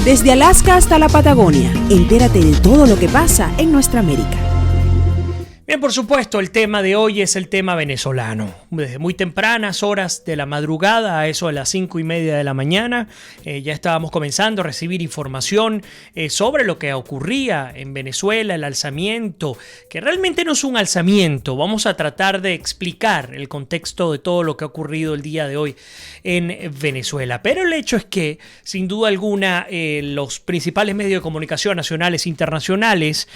Desde Alaska hasta la Patagonia, entérate de todo lo que pasa en nuestra América. Bien, por supuesto, el tema de hoy es el tema venezolano. Desde muy tempranas horas de la madrugada, a eso de las 5:30 de la mañana, ya estábamos comenzando a recibir información sobre lo que ocurría en Venezuela, el alzamiento, que realmente no es un alzamiento. Vamos a tratar de explicar el contexto de todo lo que ha ocurrido el día de hoy en Venezuela. Pero el hecho es que, sin duda alguna, los principales medios de comunicación nacionales e internacionales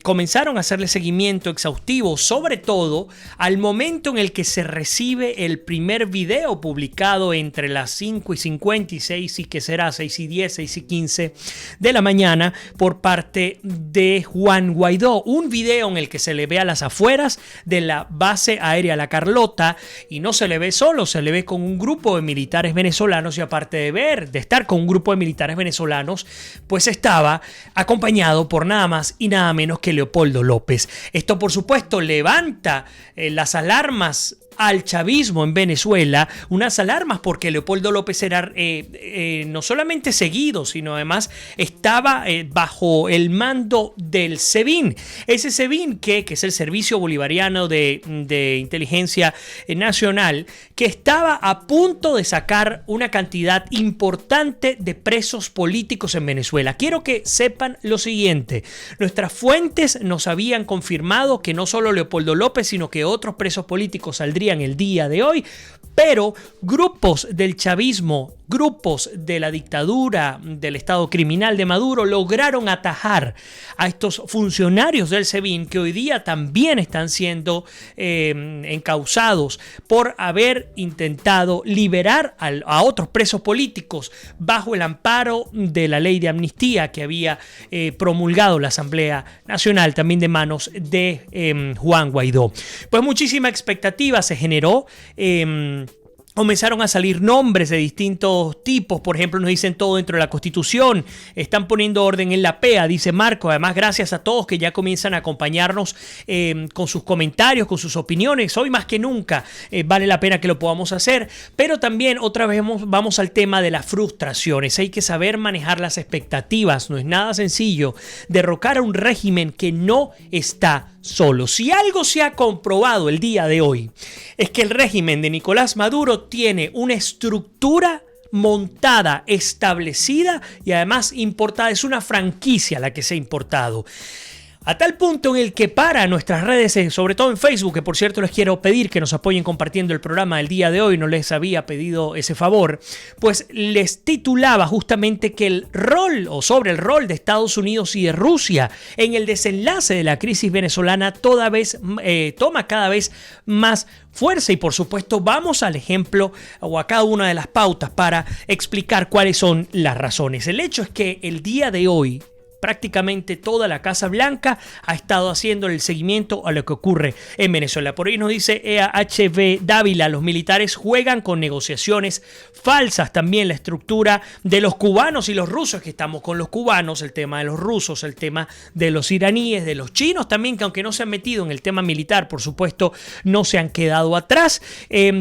comenzaron a hacerle seguimiento exhaustivo, sobre todo al momento en el que se recibe el primer video publicado entre las 5:56 y que será 6:10, 6:15 de la mañana por parte de Juan Guaidó. Un video en el que se le ve a las afueras de la base aérea La Carlota, y no se le ve solo, se le ve con un grupo de militares venezolanos, y aparte de estar con un grupo de militares venezolanos, pues estaba acompañado por nada más y nada menos que Leopoldo López. Esto, por supuesto, levanta las alarmas al chavismo en Venezuela, unas alarmas porque Leopoldo López era no solamente seguido, sino además estaba bajo el mando del SEBIN. Ese SEBIN que es el Servicio Bolivariano de Inteligencia Nacional, que estaba a punto de sacar una cantidad importante de presos políticos en Venezuela. Quiero que sepan lo siguiente: nuestras fuentes nos habían confirmado que no solo Leopoldo López, sino que otros presos políticos saldrían el día de hoy, pero grupos del chavismo, grupos de la dictadura del Estado criminal de Maduro lograron atajar a estos funcionarios del SEBIN, que hoy día también están siendo encausados por haber intentado liberar a otros presos políticos bajo el amparo de la ley de amnistía que había promulgado la Asamblea Nacional, también de manos de Juan Guaidó. Pues muchísima expectativa se generó. Comenzaron a salir nombres de distintos tipos. Por ejemplo, nos dicen todo dentro de la Constitución. Están poniendo orden en la PEA, dice Marco. Además, gracias a todos que ya comienzan a acompañarnos con sus comentarios, con sus opiniones. Hoy más que nunca vale la pena que lo podamos hacer. Pero también otra vez vamos al tema de las frustraciones. Hay que saber manejar las expectativas. No es nada sencillo derrocar a un régimen que no está solo. Si algo se ha comprobado el día de hoy, es que el régimen de Nicolás Maduro tiene una estructura montada, establecida y además importada. Es una franquicia la que se ha importado. A tal punto en el que para nuestras redes, sobre todo en Facebook, que por cierto les quiero pedir que nos apoyen compartiendo el programa del día de hoy, no les había pedido ese favor, pues les titulaba justamente que el rol o sobre el rol de Estados Unidos y de Rusia en el desenlace de la crisis venezolana toma cada vez más fuerza, y por supuesto vamos al ejemplo o a cada una de las pautas para explicar cuáles son las razones. El hecho es que el día de hoy prácticamente toda la Casa Blanca ha estado haciendo el seguimiento a lo que ocurre en Venezuela. Por ahí nos dice EAHB Dávila: los militares juegan con negociaciones falsas. También la estructura de los cubanos y los rusos, que estamos con los cubanos, el tema de los rusos, el tema de los iraníes, de los chinos también, que aunque no se han metido en el tema militar, por supuesto, no se han quedado atrás.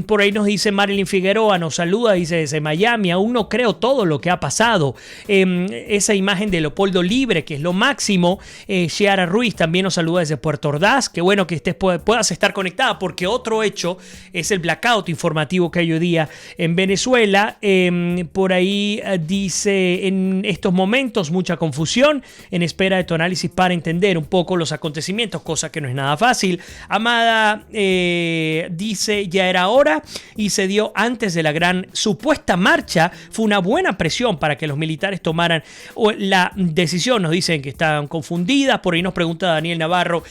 Por ahí nos dice Marilyn Figueroa, nos saluda, dice desde Miami: aún no creo todo lo que ha pasado. Esa imagen de Leopoldo libre, que es lo máximo. Ciara Ruiz también nos saluda desde Puerto Ordaz. Qué bueno que puedas estar conectada, porque otro hecho es el blackout informativo que hay hoy día en Venezuela. Por ahí dice: en estos momentos mucha confusión, en espera de tu análisis para entender un poco los acontecimientos, cosa que no es nada fácil. Amada dice: ya era hora y se dio antes de la gran supuesta marcha. Fue una buena presión para que los militares tomaran la decisión. Nos dicen que están confundidas. Por ahí nos pregunta Daniel Navarro: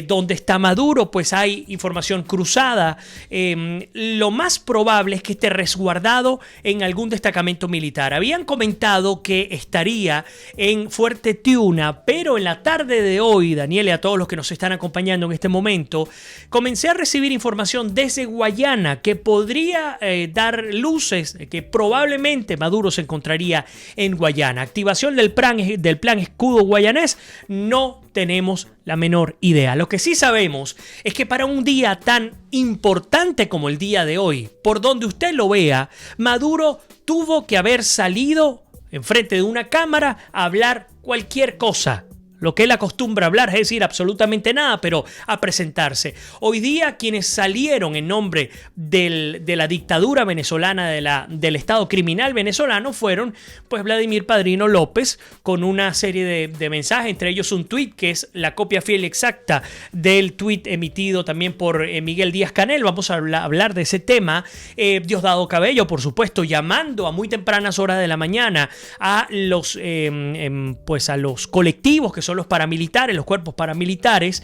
¿dónde está Maduro? Pues hay información cruzada. Lo más probable es que esté resguardado en algún destacamento militar. Habían comentado que estaría en Fuerte Tiuna, pero en la tarde de hoy, Daniel, y a todos los que nos están acompañando en este momento, comencé a recibir información desde Guayana que podría dar luces que probablemente Maduro se encontraría en Guayana. Activación del plan escudo guayanés, no tenemos la menor idea. Lo que sí sabemos es que para un día tan importante como el día de hoy, por donde usted lo vea, Maduro tuvo que haber salido enfrente de una cámara a hablar cualquier cosa. Lo que él acostumbra a hablar, es decir, absolutamente nada, pero a presentarse. Hoy día quienes salieron en nombre de la dictadura venezolana, del Estado criminal venezolano, fueron pues Vladimir Padrino López, con una serie de mensajes, entre ellos un tuit que es la copia fiel y exacta del tuit emitido también por Miguel Díaz-Canel. Vamos a hablar de ese tema. Diosdado Cabello, por supuesto, llamando a muy tempranas horas de la mañana a los colectivos que son los paramilitares, los cuerpos paramilitares,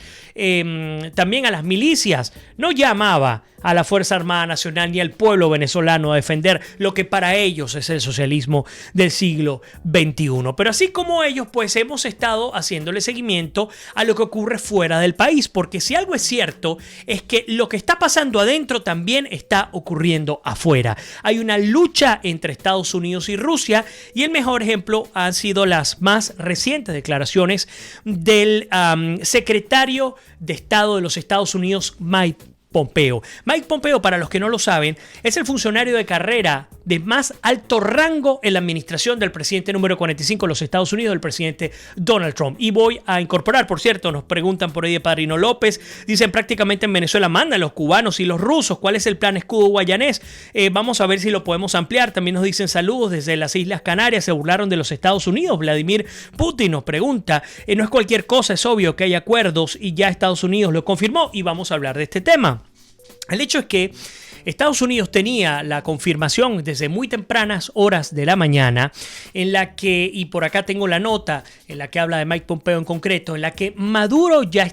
también a las milicias. No llamaba a la Fuerza Armada Nacional ni al pueblo venezolano a defender lo que para ellos es el socialismo del siglo XXI. Pero así como ellos, pues hemos estado haciéndole seguimiento a lo que ocurre fuera del país, porque si algo es cierto es que lo que está pasando adentro también está ocurriendo afuera. Hay una lucha entre Estados Unidos y Rusia, y el mejor ejemplo han sido las más recientes declaraciones del secretario de Estado de los Estados Unidos, Mike Pompeo. Mike Pompeo, para los que no lo saben, es el funcionario de carrera de más alto rango en la administración del presidente número 45 de los Estados Unidos, el presidente Donald Trump. Y voy a incorporar, por cierto, nos preguntan por ahí de Padrino López, dicen prácticamente en Venezuela mandan los cubanos y los rusos, ¿cuál es el plan escudo guayanés? Vamos a ver si lo podemos ampliar. También nos dicen saludos desde las Islas Canarias, se burlaron de los Estados Unidos. Vladimir Putin nos pregunta, no es cualquier cosa, es obvio que hay acuerdos y ya Estados Unidos lo confirmó, y vamos a hablar de este tema. El hecho es que Estados Unidos tenía la confirmación desde muy tempranas horas de la mañana en la que, y por acá tengo la nota en la que habla de Mike Pompeo en concreto, en la que Maduro ya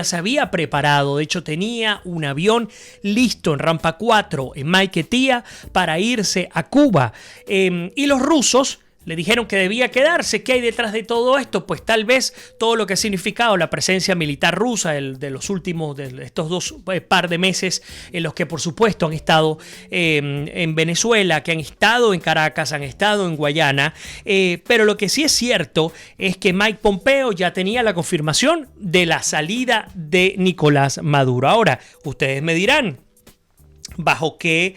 se había preparado, de hecho tenía un avión listo en Rampa 4 en Maiquetía para irse a Cuba, y los rusos le dijeron que debía quedarse. ¿Qué hay detrás de todo esto? Pues tal vez todo lo que ha significado la presencia militar rusa de los últimos, de estos dos par de meses en los que por supuesto han estado en Venezuela, que han estado en Caracas, han estado en Guayana, pero lo que sí es cierto es que Mike Pompeo ya tenía la confirmación de la salida de Nicolás Maduro. Ahora, ustedes me dirán, ¿bajo qué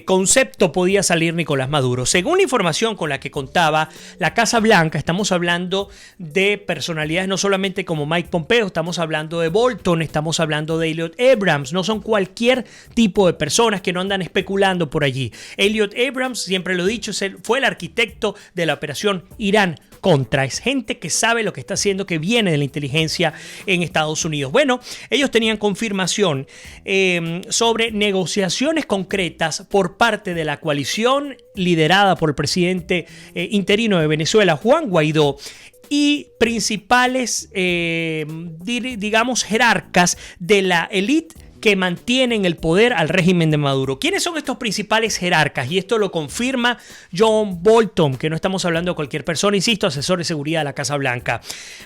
concepto podía salir Nicolás Maduro? Según la información con la que contaba la Casa Blanca, estamos hablando de personalidades no solamente como Mike Pompeo, estamos hablando de Bolton, estamos hablando de Elliot Abrams. No son cualquier tipo de personas que no andan especulando por allí. Elliot Abrams, siempre lo he dicho, fue el arquitecto de la operación Irán-Contra. Es gente que sabe lo que está haciendo, que viene de la inteligencia en Estados Unidos. Bueno, ellos tenían confirmación sobre negociaciones concretas por parte de la coalición liderada por el presidente interino de Venezuela, Juan Guaidó, y principales, digamos, jerarcas de la élite que mantienen el poder al régimen de Maduro. ¿Quiénes son estos principales jerarcas? Y esto lo confirma John Bolton, que no estamos hablando de cualquier persona, insisto, asesor de seguridad de la Casa Blanca.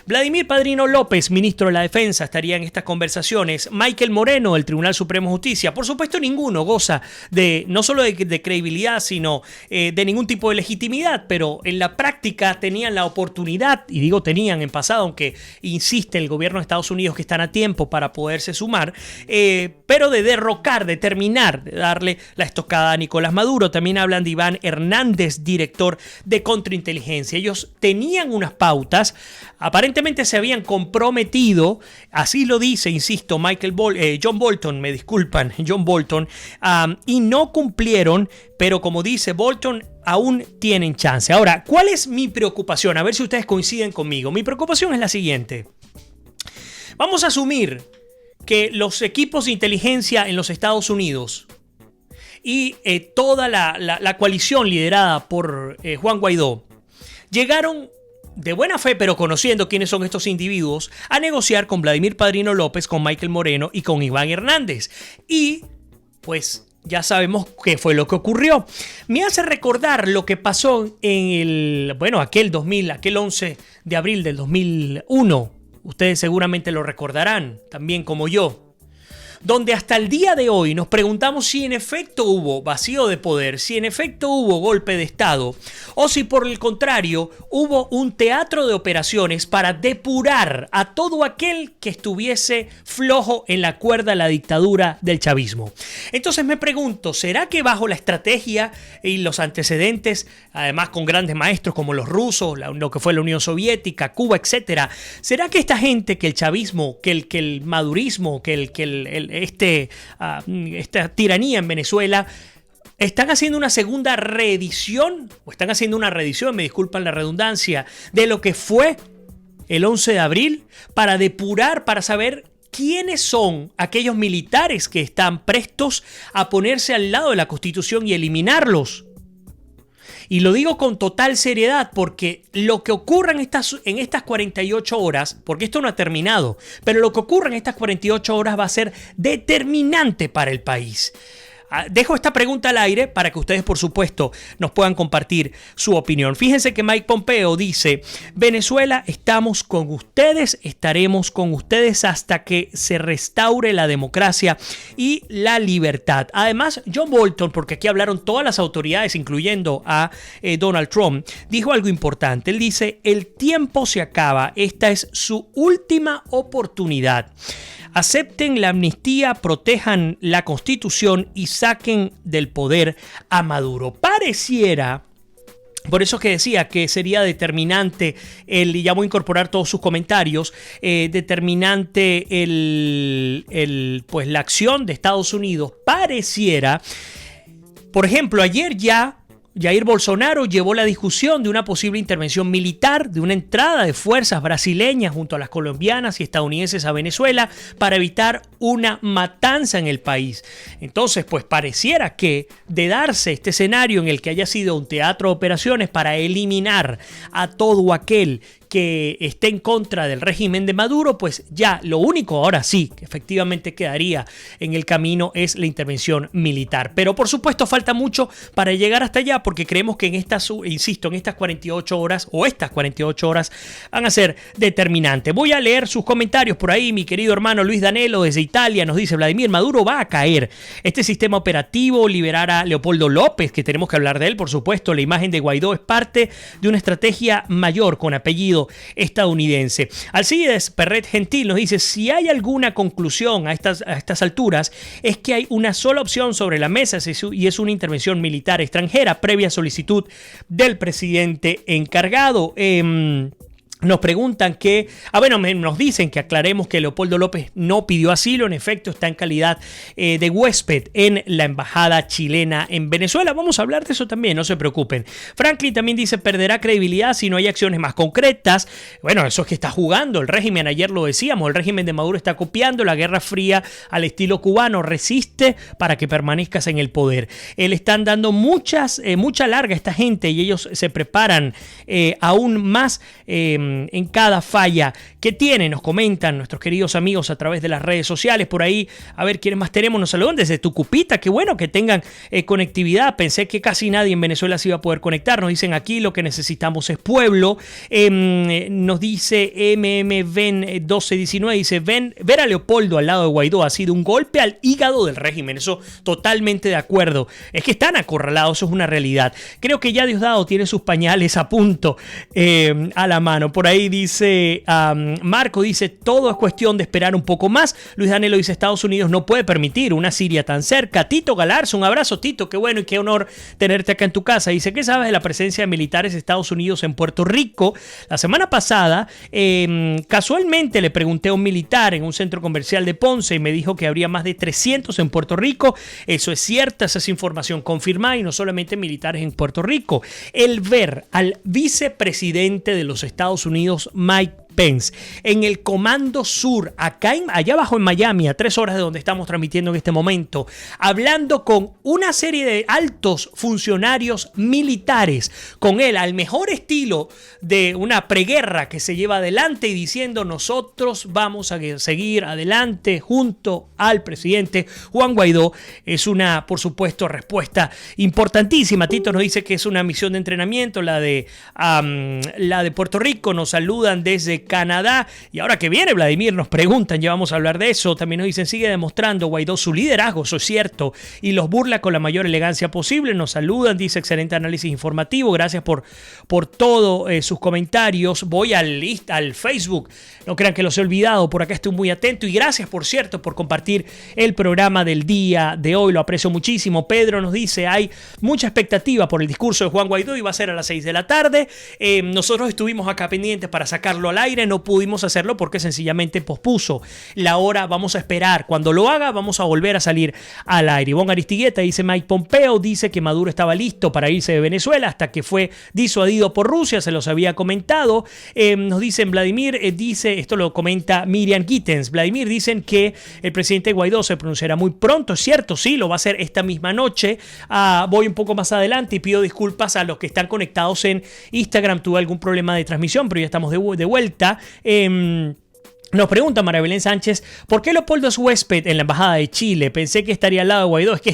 Vladimir Padrino López, ministro de la Defensa, estaría en estas conversaciones. Michael Moreno, del Tribunal Supremo de Justicia. Por supuesto, ninguno goza no solo de credibilidad, sino de ningún tipo de legitimidad, pero en la práctica tenían la oportunidad, y digo tenían en pasado, aunque insiste el gobierno de Estados Unidos que están a tiempo para poderse sumar, pero de derrocar, de terminar, de darle la estocada a Nicolás Maduro. También hablan de Iván Hernández, director de contrainteligencia. Ellos tenían unas pautas, aparentemente se habían comprometido, así lo dice, insisto, John Bolton, me disculpan, John Bolton, y no cumplieron, pero como dice Bolton, aún tienen chance. Ahora, ¿cuál es mi preocupación? A ver si ustedes coinciden conmigo. Mi preocupación es la siguiente. Vamos a asumir que los equipos de inteligencia en los Estados Unidos y toda la coalición liderada por Juan Guaidó llegaron de buena fe, pero conociendo quiénes son estos individuos, a negociar con Vladimir Padrino López, con Michael Moreno y con Iván Hernández. Y pues ya sabemos qué fue lo que ocurrió. Me hace recordar lo que pasó en aquel 11 de abril del 2001. Ustedes seguramente lo recordarán, también como yo. donde hasta el día de hoy nos preguntamos si en efecto hubo vacío de poder, si en efecto hubo golpe de Estado, o si por el contrario hubo un teatro de operaciones para depurar a todo aquel que estuviese flojo en la cuerda de la dictadura del chavismo. Entonces me pregunto, ¿será que bajo la estrategia y los antecedentes, además con grandes maestros como los rusos, lo que fue la Unión Soviética, Cuba, etcétera, será que esta gente, que el chavismo, que el madurismo, esta tiranía en Venezuela, están haciendo una segunda reedición, o están haciendo una reedición, me disculpan la redundancia, de lo que fue el 11 de abril, para depurar, para saber quiénes son aquellos militares que están prestos a ponerse al lado de la Constitución y eliminarlos? Y lo digo con total seriedad, porque lo que ocurra en estas 48 horas, porque esto no ha terminado, pero lo que ocurra en estas 48 horas va a ser determinante para el país. Dejo esta pregunta al aire para que ustedes, por supuesto, nos puedan compartir su opinión. Fíjense que Mike Pompeo dice: Venezuela, estamos con ustedes, estaremos con ustedes hasta que se restaure la democracia y la libertad. Además, John Bolton, porque aquí hablaron todas las autoridades, incluyendo a Donald Trump, dijo algo importante. Él dice: el tiempo se acaba, esta es su última oportunidad. Acepten la amnistía, protejan la Constitución y saquen del poder a Maduro. Pareciera, por eso que decía que sería determinante, y ya voy a incorporar todos sus comentarios, determinante pues la acción de Estados Unidos. Pareciera, por ejemplo, ayer ya Jair Bolsonaro llevó la discusión de una posible intervención militar, de una entrada de fuerzas brasileñas junto a las colombianas y estadounidenses a Venezuela para evitar una matanza en el país. Entonces, pues pareciera que de darse este escenario en el que haya sido un teatro de operaciones para eliminar a todo aquel que esté en contra del régimen de Maduro, pues ya lo único ahora sí que efectivamente quedaría en el camino es la intervención militar. Pero por supuesto falta mucho para llegar hasta allá, porque creemos que en estas 48 horas o estas 48 horas van a ser determinantes. Voy a leer sus comentarios por ahí. Mi querido hermano Luis Danelo desde Italia nos dice: Vladimir, Maduro va a caer. Este sistema operativo liberará a Leopoldo López, que tenemos que hablar de él, por supuesto. La imagen de Guaidó es parte de una estrategia mayor con apellido estadounidense. Alcides Perret Gentil nos dice: si hay alguna conclusión a estas alturas, es que hay una sola opción sobre la mesa y es una intervención militar extranjera previa solicitud del presidente encargado. Nos preguntan que, nos dicen que aclaremos que Leopoldo López no pidió asilo, en efecto está en calidad de huésped en la embajada chilena en Venezuela. Vamos a hablar de eso también, no se preocupen. Franklin también dice: perderá credibilidad si no hay acciones más concretas. Bueno, eso es que está jugando el régimen, ayer lo decíamos, el régimen de Maduro está copiando la Guerra Fría al estilo cubano, resiste para que permanezcas en el poder. Le están dando mucha larga a esta gente y ellos se preparan aún más en cada falla que tiene. Nos comentan nuestros queridos amigos a través de las redes sociales. Por ahí, a ver quiénes más tenemos. Nos saludan desde Tucupita. Qué bueno que tengan conectividad. Pensé que casi nadie en Venezuela se iba a poder conectar. Nos dicen aquí: lo que necesitamos es pueblo. Nos dice MMVen 1219, dice: ver a Leopoldo al lado de Guaidó ha sido un golpe al hígado del régimen. Eso totalmente de acuerdo. Es que están acorralados, eso es una realidad. Creo que ya Diosdado tiene sus pañales a punto, a la mano. Por ahí dice Marco, dice: todo es cuestión de esperar un poco más. Luis Danelo dice: Estados Unidos no puede permitir una Siria tan cerca. Tito Galarza, un abrazo, Tito, qué bueno y qué honor tenerte acá en tu casa. Dice: ¿qué sabes de la presencia de militares de Estados Unidos en Puerto Rico? La semana pasada casualmente le pregunté a un militar en un centro comercial de Ponce y me dijo que habría más de 300 en Puerto Rico. Eso es cierto, esa es información confirmada, y no solamente militares en Puerto Rico. El ver al vicepresidente de los Estados Unidos, Mike Pence, en el Comando Sur, allá abajo en Miami, a 3 horas de donde estamos transmitiendo en este momento, hablando con una serie de altos funcionarios militares, con él al mejor estilo de una preguerra que se lleva adelante y diciendo: nosotros vamos a seguir adelante junto al presidente Juan Guaidó. Es una, por supuesto, respuesta importantísima. Tito nos dice que es una misión de entrenamiento, la de Puerto Rico. Nos saludan desde Canadá. Y ahora que viene Vladimir, nos preguntan, ya vamos a hablar de eso. También nos dicen, sigue demostrando Guaidó su liderazgo, eso es cierto, y los burla con la mayor elegancia posible. Nos saludan, dice, excelente análisis informativo. Gracias por todos sus comentarios. Voy al Facebook, no crean que los he olvidado, por acá estoy muy atento. Y gracias, por cierto, por compartir el programa del día de hoy, lo aprecio muchísimo. Pedro nos dice, hay mucha expectativa por el discurso de Juan Guaidó y va a ser a las 6 de la tarde. Nosotros estuvimos acá pendientes para sacarlo al aire, no pudimos hacerlo porque sencillamente pospuso la hora. Vamos a esperar, cuando lo haga vamos a volver a salir al aire. Ivonne Aristigueta dice, Mike Pompeo dice que Maduro estaba listo para irse de Venezuela hasta que fue disuadido por Rusia, se los había comentado. Nos dicen, Vladimir dice, esto lo comenta Miriam Gittens, Vladimir dicen que el presidente Guaidó se pronunciará muy pronto, es cierto, sí, lo va a hacer esta misma noche. Voy un poco más adelante y pido disculpas a los que están conectados en Instagram, tuve algún problema de transmisión, pero ya estamos de vuelta. Nos pregunta María Belén Sánchez, ¿por qué Leopoldo es huésped en la Embajada de Chile? Pensé que estaría al lado de Guaidó. Es que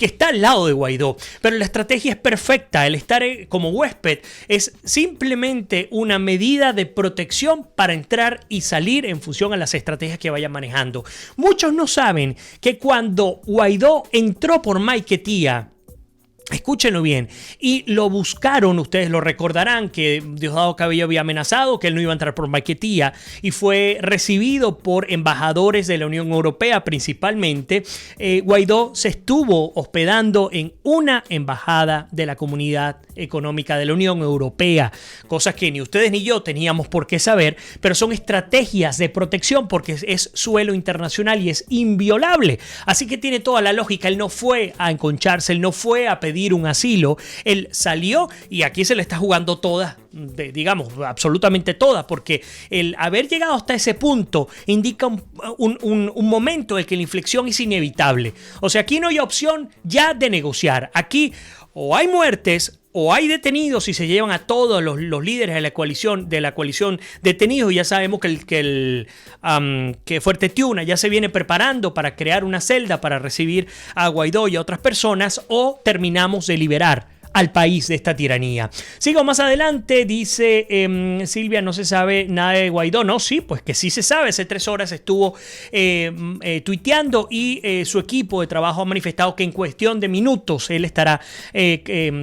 está al lado de Guaidó, pero la estrategia es perfecta. El estar como huésped es simplemente una medida de protección para entrar y salir en función a las estrategias que vayan manejando. Muchos no saben que cuando Guaidó entró por Maiquetía, escúchenlo bien, y lo buscaron, ustedes lo recordarán, que Diosdado Cabello había amenazado que él no iba a entrar por Maiquetía y fue recibido por embajadores de la Unión Europea principalmente. Guaidó se estuvo hospedando en una embajada de la Comunidad Económica de la Unión Europea, cosas que ni ustedes ni yo teníamos por qué saber, pero son estrategias de protección porque es suelo internacional y es inviolable, así que tiene toda la lógica. Él no fue a enconcharse, él no fue a pedir un asilo, él salió y aquí se le está jugando toda, digamos, absolutamente toda, porque el haber llegado hasta ese punto indica un momento en que la inflexión es inevitable. O sea, aquí no hay opción ya de negociar. Aquí o hay muertes o hay detenidos y se llevan a todos los líderes de la coalición detenidos. Y ya sabemos que Fuerte Tiuna ya se viene preparando para crear una celda para recibir a Guaidó y a otras personas, o terminamos de liberar al país de esta tiranía. Sigo más adelante, dice Silvia, no se sabe nada de Guaidó. No, sí, pues que sí se sabe. Hace 3 horas estuvo tuiteando y su equipo de trabajo ha manifestado que en cuestión de minutos él estará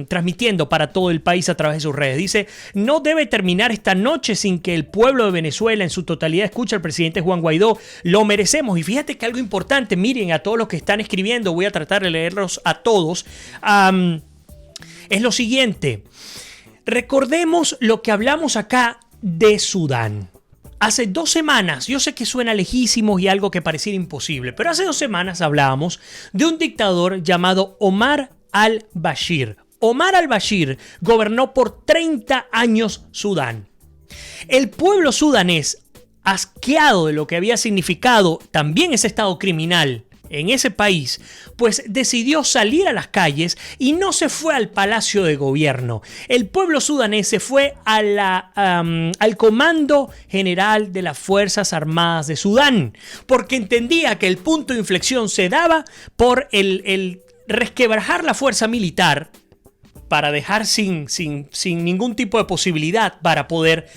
transmitiendo para todo el país a través de sus redes. Dice, no debe terminar esta noche sin que el pueblo de Venezuela en su totalidad escuche al presidente Juan Guaidó. Lo merecemos. Y fíjate que algo importante, miren a todos los que están escribiendo, voy a tratar de leerlos a todos. Es lo siguiente, recordemos lo que hablamos acá de Sudán. Hace 2 semanas, yo sé que suena lejísimos y algo que pareciera imposible, pero hace 2 semanas hablábamos de un dictador llamado Omar al-Bashir. Omar al-Bashir gobernó por 30 años Sudán. El pueblo sudanés, asqueado de lo que había significado también ese estado criminal en ese país, pues decidió salir a las calles y no se fue al palacio de gobierno. El pueblo sudanés se fue al Comando General de las Fuerzas Armadas de Sudán, porque entendía que el punto de inflexión se daba por el resquebrajar la fuerza militar para dejar sin ningún tipo de posibilidad para poder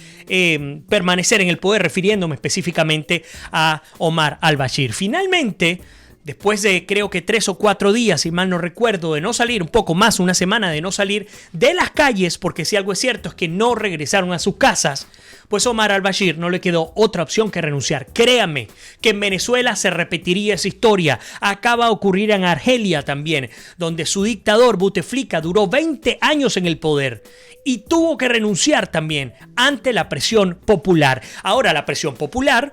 permanecer en el poder, refiriéndome específicamente a Omar al-Bashir. Finalmente, después de creo que 3 o 4 días, si mal no recuerdo, de no salir, un poco más, una semana de no salir de las calles, porque si algo es cierto es que no regresaron a sus casas, pues Omar al-Bashir no le quedó otra opción que renunciar. Créanme que en Venezuela se repetiría esa historia. Acaba de ocurrir en Argelia también, donde su dictador Bouteflika duró 20 años en el poder y tuvo que renunciar también ante la presión popular. Ahora la presión popular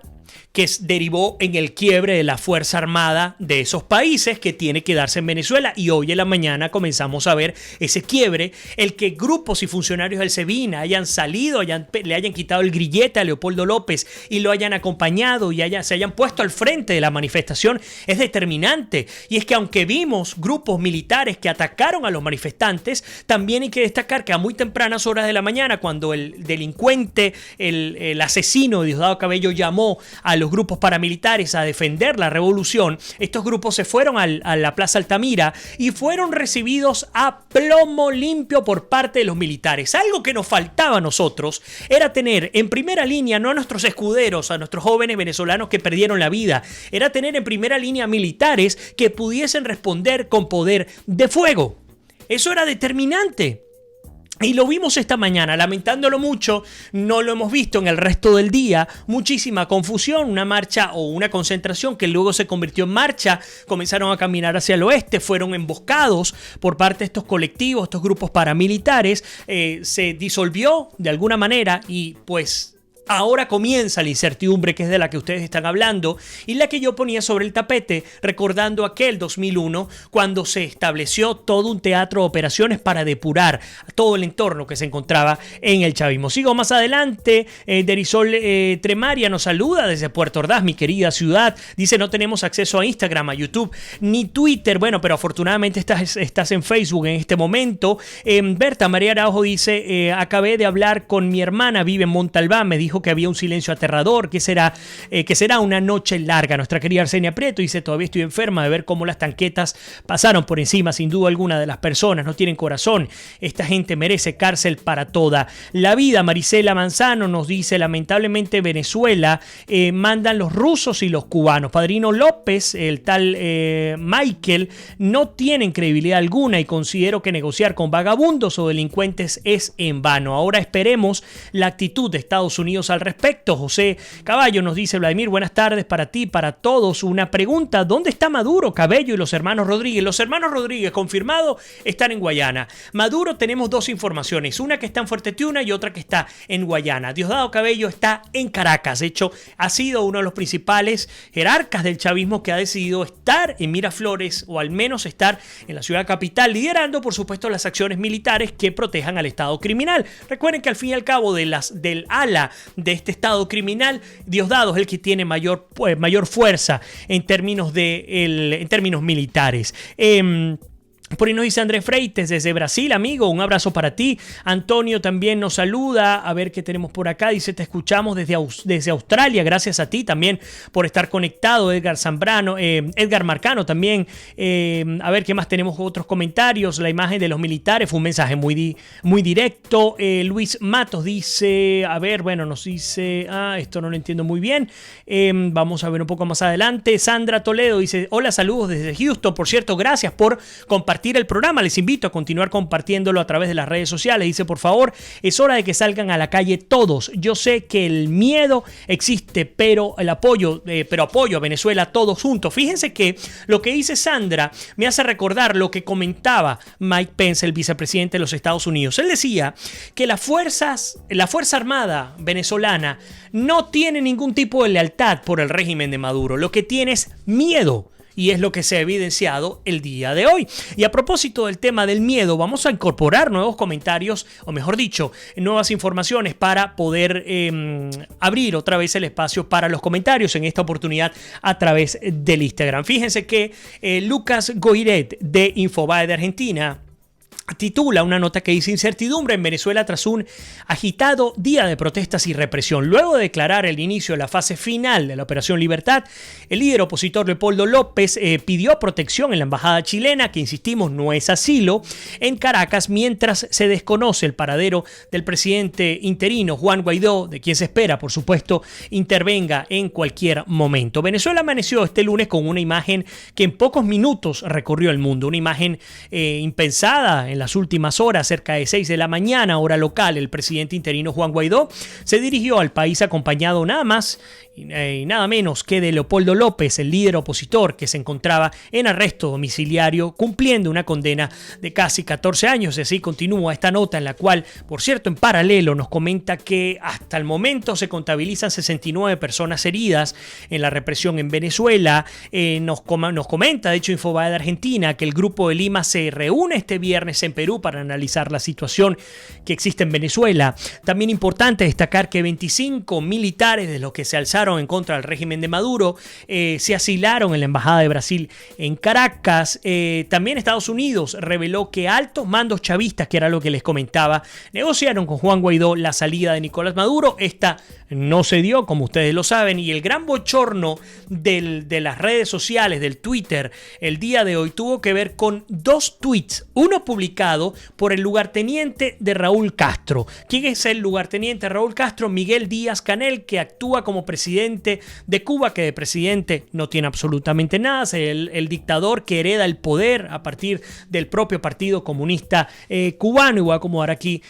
que derivó en el quiebre de la Fuerza Armada de esos países, que tiene que darse en Venezuela, y hoy en la mañana comenzamos a ver ese quiebre, el que grupos y funcionarios del SEBIN hayan salido, le hayan quitado el grillete a Leopoldo López y lo hayan acompañado y se hayan puesto al frente de la manifestación, es determinante. Y es que aunque vimos grupos militares que atacaron a los manifestantes, también hay que destacar que a muy tempranas horas de la mañana, cuando el delincuente, el asesino de Diosdado Cabello llamó a los grupos paramilitares a defender la revolución, estos grupos se fueron a la Plaza Altamira y fueron recibidos a plomo limpio por parte de los militares. Algo que nos faltaba a nosotros era tener en primera línea no a nuestros escuderos, a nuestros jóvenes venezolanos que perdieron la vida, era tener en primera línea militares que pudiesen responder con poder de fuego. Eso era determinante. Y lo vimos esta mañana, lamentándolo mucho, no lo hemos visto en el resto del día. Muchísima confusión, una marcha o una concentración que luego se convirtió en marcha. Comenzaron a caminar hacia el oeste, fueron emboscados por parte de estos colectivos, estos grupos paramilitares. Se disolvió de alguna manera y pues ahora comienza la incertidumbre, que es de la que ustedes están hablando y la que yo ponía sobre el tapete, recordando aquel 2001 cuando se estableció todo un teatro de operaciones para depurar todo el entorno que se encontraba en el chavismo. Sigo más adelante. Derisol Tremaria nos saluda desde Puerto Ordaz, mi querida ciudad. Dice: no tenemos acceso a Instagram, a YouTube ni Twitter. Bueno, pero afortunadamente estás en Facebook en este momento. Berta María Araujo dice: acabé de hablar con mi hermana, vive en Montalbán, me dijo que había un silencio aterrador, que será una noche larga. Nuestra querida Arsenia Prieto dice: todavía estoy enferma de ver cómo las tanquetas pasaron por encima, sin duda alguna, de las personas. No tienen corazón. Esta gente merece cárcel para toda la vida. Marisela Manzano nos dice: lamentablemente Venezuela mandan los rusos y los cubanos. Padrino López, el tal Michael, no tienen credibilidad alguna y considero que negociar con vagabundos o delincuentes es en vano. Ahora esperemos la actitud de Estados Unidos al respecto. José Caballo nos dice: Vladimir, buenas tardes para ti, para todos. Una pregunta: ¿dónde está Maduro, Cabello y los hermanos Rodríguez? Los hermanos Rodríguez, confirmado, están en Guayana. Maduro, tenemos dos informaciones, una que está en Fuerte Tiuna y otra que está en Guayana. Diosdado Cabello está en Caracas. De hecho, ha sido uno de los principales jerarcas del chavismo que ha decidido estar en Miraflores, o al menos estar en la ciudad capital, liderando, por supuesto, las acciones militares que protejan al Estado criminal. Recuerden que al fin y al cabo del ala de este Estado criminal, Diosdado es el que tiene mayor fuerza en términos militares. Por ahí nos dice Andrés Freites desde Brasil: amigo, un abrazo para ti. Antonio también nos saluda. A ver qué tenemos por acá. Dice: te escuchamos desde Australia. Gracias a ti también por estar conectado. Edgar Marcano también. A ver qué más tenemos. Otros comentarios. La imagen de los militares fue un mensaje muy directo. Luis Matos dice: a ver, bueno, nos dice... esto no lo entiendo muy bien. Vamos a ver un poco más adelante. Sandra Toledo dice: hola, saludos desde Houston. Por cierto, gracias por compartir el programa. Les invito a continuar compartiéndolo a través de las redes sociales. Dice: por favor, es hora de que salgan a la calle todos. Yo sé que el miedo existe, pero apoyo a Venezuela todos juntos. Fíjense que lo que dice Sandra me hace recordar lo que comentaba Mike Pence, el vicepresidente de los Estados Unidos. Él decía que la Fuerza Armada venezolana no tiene ningún tipo de lealtad por el régimen de Maduro. Lo que tiene es miedo. Y es lo que se ha evidenciado el día de hoy. Y a propósito del tema del miedo, vamos a incorporar nuevos comentarios, o mejor dicho, nuevas informaciones para poder abrir otra vez el espacio para los comentarios, en esta oportunidad a través del Instagram. Fíjense que Lucas Goiret de Infobae de Argentina titula una nota que dice: incertidumbre en Venezuela tras un agitado día de protestas y represión. Luego de declarar el inicio de la fase final de la Operación Libertad, el líder opositor Leopoldo López pidió protección en la embajada chilena, que insistimos no es asilo, en Caracas, mientras se desconoce el paradero del presidente interino Juan Guaidó, de quien se espera, por supuesto, intervenga en cualquier momento. Venezuela amaneció este lunes con una imagen que en pocos minutos recorrió el mundo, una imagen impensada en las últimas horas. Cerca de 6 de la mañana, hora local, el presidente interino Juan Guaidó se dirigió al país acompañado nada más y nada menos que de Leopoldo López, el líder opositor que se encontraba en arresto domiciliario cumpliendo una condena de casi 14 años. Y así continúa esta nota, en la cual, por cierto, en paralelo nos comenta que hasta el momento se contabilizan 69 personas heridas en la represión en Venezuela. Nos comenta, de hecho, Infobae de Argentina, que el Grupo de Lima se reúne este viernes en Perú para analizar la situación que existe en Venezuela. También importante destacar que 25 militares de los que se alzaron en contra del régimen de Maduro se asilaron en la Embajada de Brasil en Caracas. También Estados Unidos reveló que altos mandos chavistas, que era lo que les comentaba, negociaron con Juan Guaidó la salida de Nicolás Maduro. Esta no se dio, como ustedes lo saben, y el gran bochorno de las redes sociales, del Twitter, el día de hoy tuvo que ver con dos tweets. Uno publicado por el lugarteniente de Raúl Castro. ¿Quién es el lugarteniente de Raúl Castro? Miguel Díaz-Canel, que actúa como presidente de Cuba, que de presidente no tiene absolutamente nada. Es el dictador que hereda el poder a partir del propio Partido Comunista Cubano. Y voy a acomodar aquí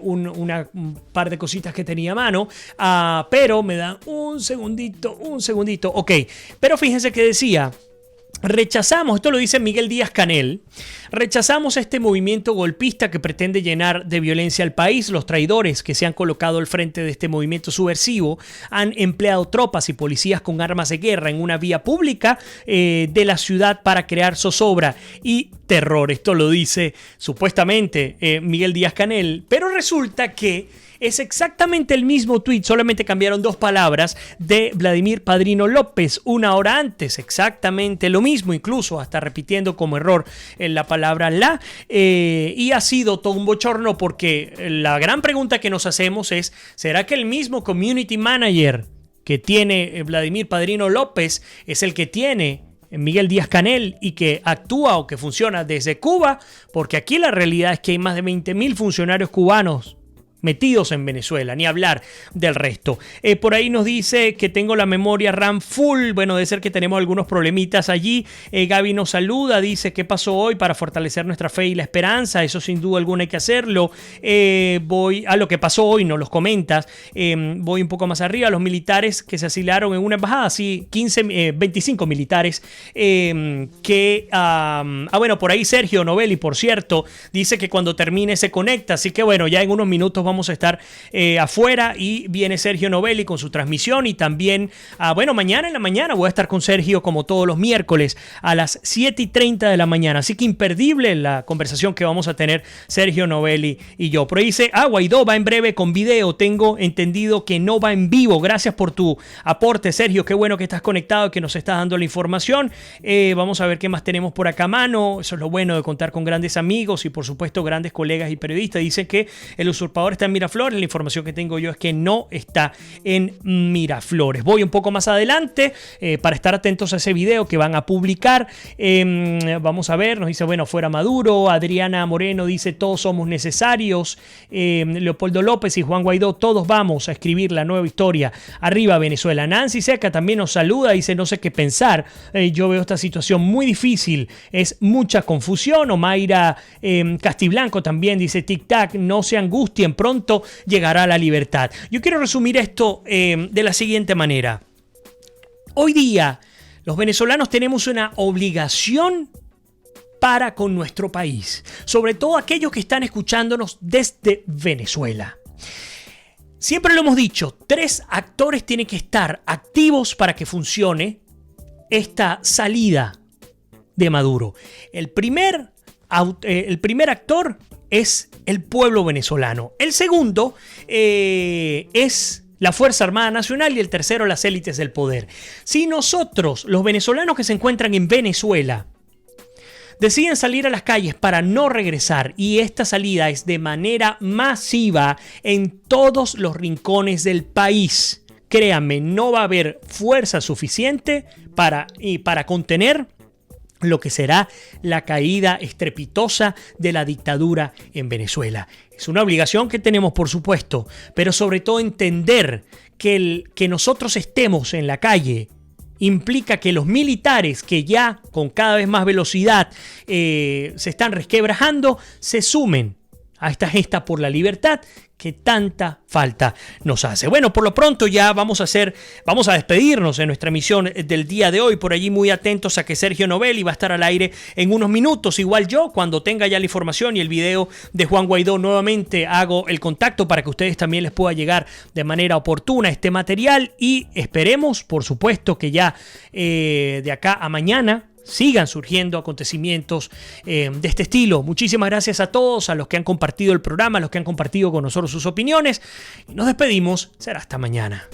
un par de cositas que tenía a mano. Pero me da un segundito. Ok, pero fíjense que decía: rechazamos, esto lo dice Miguel Díaz-Canel, rechazamos este movimiento golpista que pretende llenar de violencia al país. Los traidores que se han colocado al frente de este movimiento subversivo han empleado tropas y policías con armas de guerra en una vía pública de la ciudad para crear zozobra y terror. Esto lo dice supuestamente Miguel Díaz-Canel, pero resulta que es exactamente el mismo tuit, solamente cambiaron dos palabras, de Vladimir Padrino López una hora antes. Exactamente lo mismo, incluso hasta repitiendo como error en la palabra la. Y ha sido todo un bochorno, porque la gran pregunta que nos hacemos es: ¿será que el mismo community manager que tiene Vladimir Padrino López es el que tiene Miguel Díaz-Canel y que actúa o que funciona desde Cuba? Porque aquí la realidad es que hay más de 20.000 funcionarios cubanos metidos en Venezuela, ni hablar del resto. Por ahí nos dice que tengo la memoria RAM full. Bueno, debe ser que tenemos algunos problemitas allí. Gaby nos saluda, dice: ¿qué pasó hoy para fortalecer nuestra fe y la esperanza? Eso sin duda alguna hay que hacerlo. Voy a lo que pasó hoy, nos los comentas. Voy un poco más arriba. Los militares que se asilaron en una embajada, sí, 25 militares bueno, por ahí Sergio Novelli, por cierto, dice que cuando termine se conecta. Así que bueno, ya en unos minutos vamos a estar afuera y viene Sergio Novelli con su transmisión. Y también, mañana en la mañana voy a estar con Sergio como todos los miércoles a las 7:30 de la mañana. Así que imperdible la conversación que vamos a tener Sergio Novelli y yo. Pero dice: Guaidó va en breve con video. Tengo entendido que no va en vivo. Gracias por tu aporte, Sergio. Qué bueno que estás conectado y que nos estás dando la información. Vamos a ver qué más tenemos por acá a mano. Eso es lo bueno de contar con grandes amigos y por supuesto grandes colegas y periodistas. Dicen que el usurpador está en Miraflores. La información que tengo yo es que no está en Miraflores. Voy un poco más adelante para estar atentos a ese video que van a publicar. Vamos a ver, nos dice: bueno, fuera Maduro. Adriana Moreno dice: todos somos necesarios. Leopoldo López y Juan Guaidó, todos vamos a escribir la nueva historia. Arriba Venezuela. Nancy Seca también nos saluda, dice: no sé qué pensar. Yo veo esta situación muy difícil, es mucha confusión. Omaira Castiblanco también dice: tic tac, no se angustien, pronto llegará la libertad. Yo quiero resumir esto de la siguiente manera. Hoy día los venezolanos tenemos una obligación para con nuestro país, sobre todo aquellos que están escuchándonos desde Venezuela. Siempre lo hemos dicho, 3 actores tienen que estar activos para que funcione esta salida de Maduro. El primer actor es el pueblo venezolano. El segundo es la Fuerza Armada Nacional y el tercero las élites del poder. Si nosotros, los venezolanos que se encuentran en Venezuela, deciden salir a las calles para no regresar, y esta salida es de manera masiva en todos los rincones del país, créanme, no va a haber fuerza suficiente para contener lo que será la caída estrepitosa de la dictadura en Venezuela. Es una obligación que tenemos, por supuesto, pero sobre todo entender que que nosotros estemos en la calle implica que los militares, que ya con cada vez más velocidad se están resquebrajando, se sumen a esta gesta por la libertad que tanta falta nos hace. Bueno, por lo pronto ya vamos a despedirnos en nuestra emisión del día de hoy. Por allí muy atentos a que Sergio Novelli va a estar al aire en unos minutos. Igual yo, cuando tenga ya la información y el video de Juan Guaidó, nuevamente hago el contacto para que a ustedes también les pueda llegar de manera oportuna este material. Y esperemos, por supuesto, que ya de acá a mañana sigan surgiendo acontecimientos de este estilo. Muchísimas gracias a todos, a los que han compartido el programa, a los que han compartido con nosotros sus opiniones. Y nos despedimos. Será hasta mañana.